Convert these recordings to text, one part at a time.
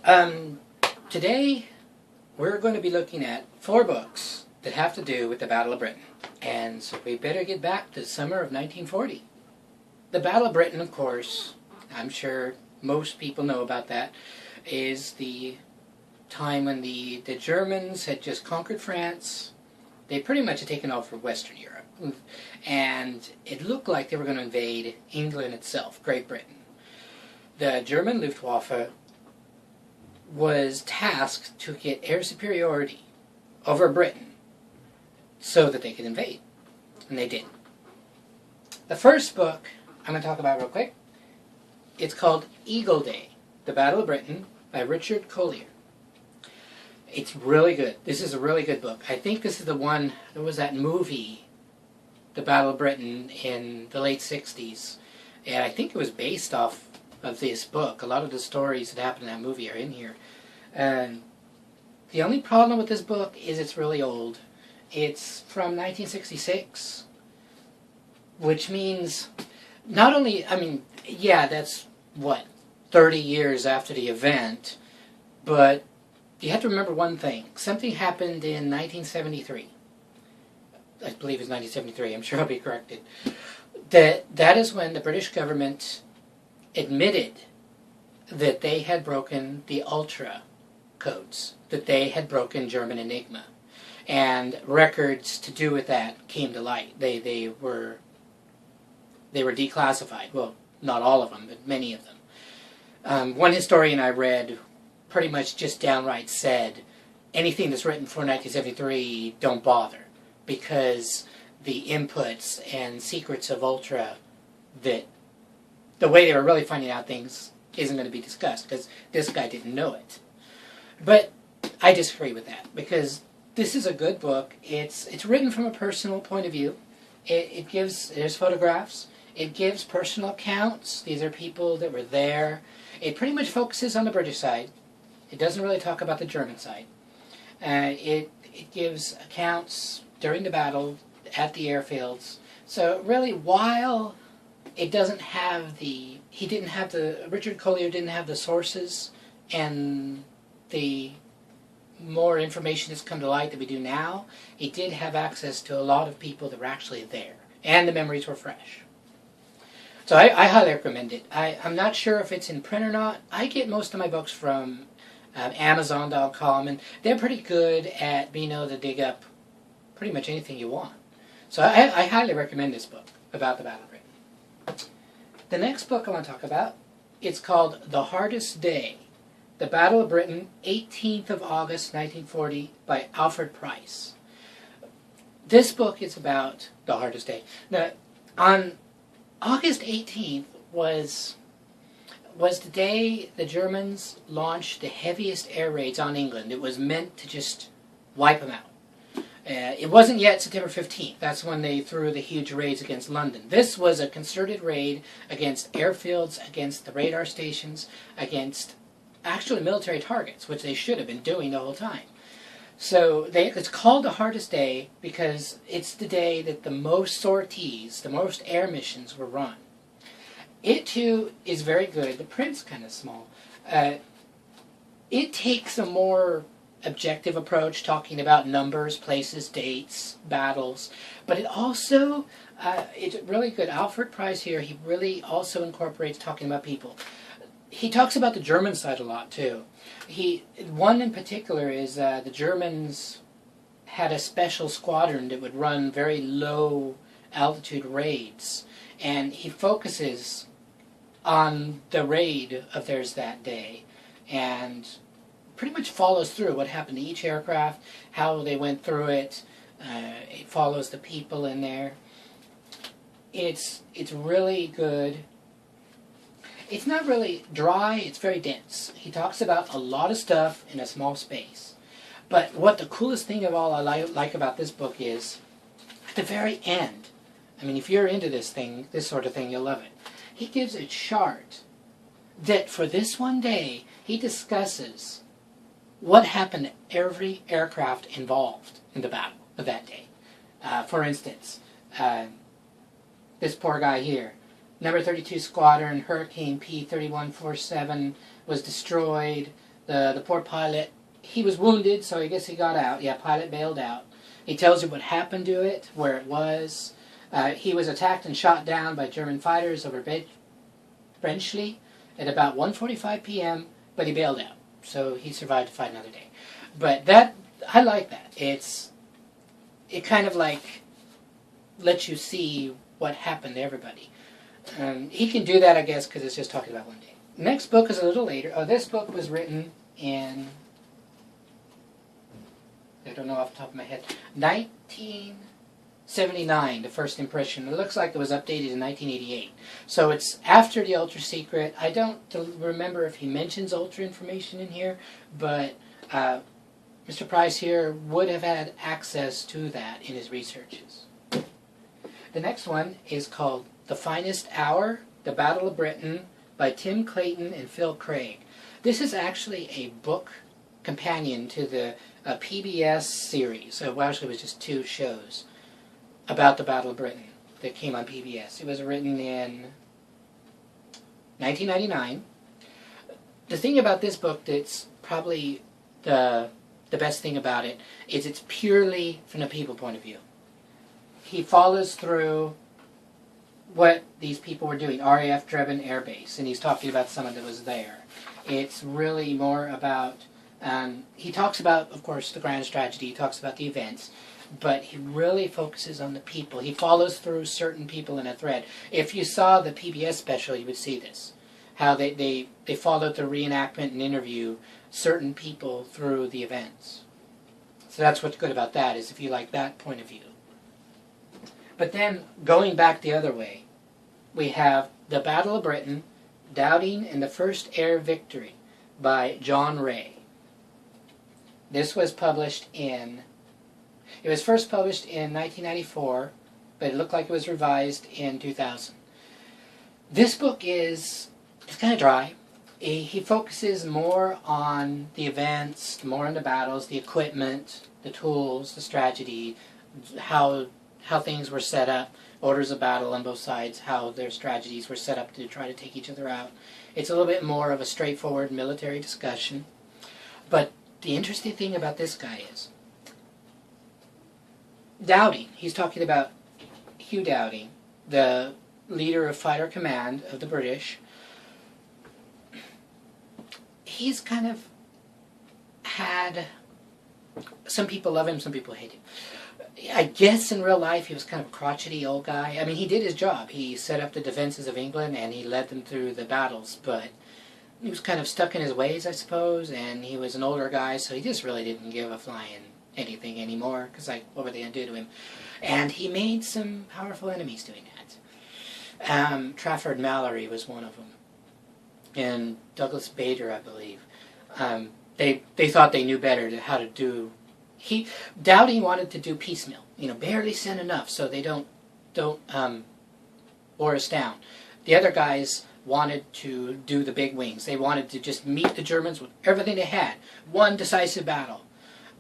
Um, Today we're going to be looking at 4 books that have to do with the Battle of Britain. And so we better get back to the summer of 1940. The Battle of Britain, of course, I'm sure most people know about that, is the time when the Germans had just conquered France. They pretty much had taken over Western Europe. And it looked like they were going to invade England itself, Great Britain. The German Luftwaffe was tasked to get air superiority over Britain so that they could invade. And they did. The first book I'm going to talk about real quick, it's called Eagle Day, The Battle of Britain by Richard Collier. It's really good. This is a really good book. I think this is the one, there was that movie, The Battle of Britain, in the late 60s. And I think it was based off of this book. A lot of the stories that happened in that movie are in here. And the only problem with this book is it's really old. It's from 1966, which means not only, yeah, that's, 30 years after the event, but you have to remember one thing. Something happened in 1973. I believe it's 1973, I'm sure I'll be corrected. That is when the British government admitted that they had broken the Ultra codes, that they had broken German Enigma. And records to do with that came to light. They were declassified. Well, not all of them, but many of them. One historian I read pretty much just downright said, anything that's written for 1973, don't bother, because the inputs and secrets of Ultra, that the way they were really finding out things isn't going to be discussed, because this guy didn't know it. But I disagree with that, because this is a good book. It's written from a personal point of view. There's photographs. It gives personal accounts. These are people that were there. It pretty much focuses on the British side. It doesn't really talk about the German side. It gives accounts during the battle at the airfields. So really, while it doesn't have Richard Collier didn't have the sources and the more information that's come to light that we do now, he did have access to a lot of people that were actually there. And the memories were fresh. So I highly recommend it. I'm not sure if it's in print or not. I get most of my books from Amazon.com, and they're pretty good at being able to dig up pretty much anything you want. So I highly recommend this book about the Battle of Britain. The next book I want to talk about, it's called The Hardest Day, The Battle of Britain, 18th of August, 1940, by Alfred Price. This book is about the hardest day. Now, on August 18th was the day the Germans launched the heaviest air raids on England. It was meant to just wipe them out. It wasn't yet September 15th. That's when they threw the huge raids against London. This was a concerted raid against airfields, against the radar stations, against actually military targets, which they should have been doing the whole time. So it's called the hardest day because it's the day that the most sorties, the most air missions were run. It too is very good. The print's kind of small. It takes a more objective approach, talking about numbers, places, dates, battles, but it also, it's really good. Alfred Price here, he really also incorporates talking about people. He talks about the German side a lot too. One in particular is the Germans had a special squadron that would run very low altitude raids, and he focuses on the raid of theirs that day, and pretty much follows through what happened to each aircraft, how they went through it. It follows the people in there. It's really good. It's not really dry, it's very dense. He talks about a lot of stuff in a small space. But what the coolest thing of all I like about this book is, at the very end, if you're into this sort of thing, you'll love it. He gives a chart that for this one day, he discusses what happened to every aircraft involved in the battle of that day. For instance, this poor guy here, Number 32 Squadron, Hurricane P-3147, was destroyed. The poor pilot, he was wounded, so I guess he got out. Yeah, pilot bailed out. He tells you what happened to it, where it was. He was attacked and shot down by German fighters over Brenchley at about 1:45 p.m., but he bailed out. So he survived to fight another day. But that, I like that. It kind of like lets you see what happened to everybody. He can do that, I guess, because it's just talking about one day. Next book is a little later. Oh, this book was written in, I don't know off the top of my head, 1979, the first impression. It looks like it was updated in 1988. So it's after the Ultra Secret. I don't remember if he mentions Ultra information in here, but Mr. Price here would have had access to that in his researches. The next one is called The Finest Hour, The Battle of Britain, by Tim Clayton and Phil Craig. This is actually a book companion to the PBS series. So actually it was just 2 shows about the Battle of Britain that came on PBS. It was written in 1999. The thing about this book that's probably the best thing about it is it's purely from the people point of view. He follows through what these people were doing, RAF Drebin Air Base, and he's talking about someone that was there. It's really more about, he talks about, of course, the grand strategy, he talks about the events, but he really focuses on the people. He follows through certain people in a thread. If you saw the PBS special, you would see this, how they followed the reenactment and interview certain people through the events. So that's what's good about that, is if you like that point of view. But then, going back the other way, we have The Battle of Britain, Doubting and the First Air Victory by John Ray. This was published it was first published in 1994, but it looked like it was revised in 2000. This book it's kind of dry. He focuses more on the events, more on the battles, the equipment, the tools, the strategy, how things were set up, orders of battle on both sides, how their strategies were set up to try to take each other out. It's a little bit more of a straightforward military discussion. But the interesting thing about this guy is Dowding. He's talking about Hugh Dowding, the leader of Fighter Command of the British. He's kind of had, some people love him, some people hate him. I guess in real life he was kind of a crotchety old guy. I mean, he did his job. He set up the defenses of England and he led them through the battles, but he was kind of stuck in his ways, I suppose, and he was an older guy, so he just really didn't give a flying anything anymore, because, like, what were they going to do to him? And he made some powerful enemies doing that. Trafford Mallory was one of them, and Douglas Bader, I believe. They thought they knew better how to do. Dowding wanted to do piecemeal, barely send enough so they don't bore us down. The other guys wanted to do the big wings. They wanted to just meet the Germans with everything they had, one decisive battle.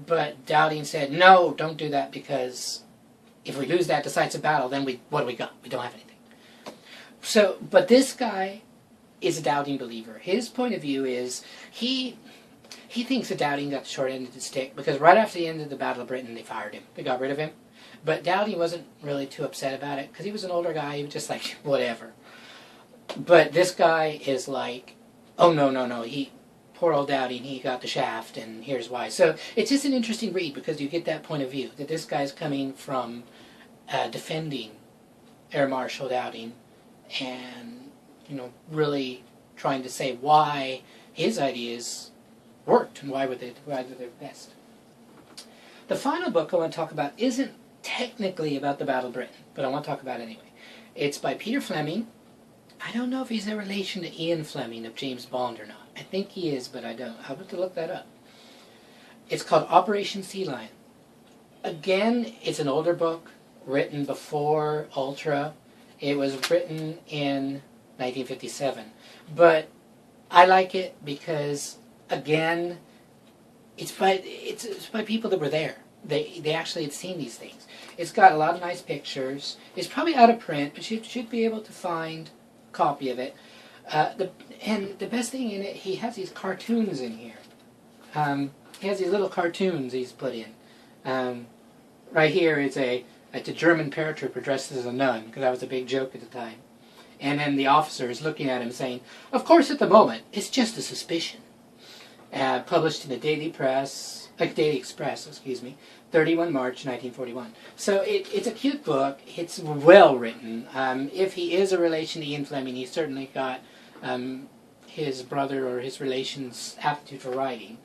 But Dowding said, no, don't do that, because if we lose that decisive battle, then what do we got? We don't have anything. So, but this guy is a Dowding believer. His point of view is he thinks that Dowding got the short end of the stick, because right after the end of the Battle of Britain, they fired him. They got rid of him. But Dowding wasn't really too upset about it, because he was an older guy. He was just like, whatever. But this guy is like, oh, no. Poor old Dowding, he got the shaft, and here's why. So it's just an interesting read, because you get that point of view, that this guy's coming from defending Air Marshal Dowding, and, really trying to say why his ideas worked, and why they're best. The final book I want to talk about isn't technically about the Battle of Britain, but I want to talk about it anyway. It's by Peter Fleming. I don't know if he's a relation to Ian Fleming of James Bond or not. I think he is, but I don't. I'll have to look that up. It's called Operation Sea Lion. Again, it's an older book, written before Ultra. It was written in 1957. But I like it because, again, it's by people that were there. They actually had seen these things. It's got a lot of nice pictures. It's probably out of print, but you should be able to find a copy of it. And the best thing in it, he has these cartoons in here. He has these little cartoons he's put in. Right here is a German paratrooper dressed as a nun, because that was a big joke at the time. And then the officer is looking at him saying, "Of course, at the moment, it's just a suspicion." Published in the Daily Express, 31 March 1941. So it's a cute book. It's well written. If he is a relation to Ian Fleming, he's certainly got his brother or his relation's aptitude for writing.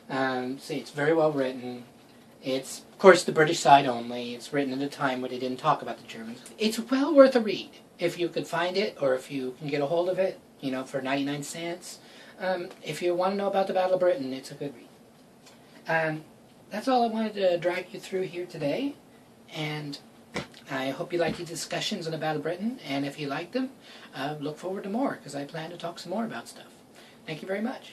So it's very well written. It's, of course, the British side only. It's written at a time when they didn't talk about the Germans. It's well worth a read if you could find it, or if you can get a hold of it, for 99 cents. If you want to know about the Battle of Britain, it's a good read. That's all I wanted to drag you through here today, and I hope you like the discussions on the Battle of Britain, and if you like them, look forward to more, because I plan to talk some more about stuff. Thank you very much.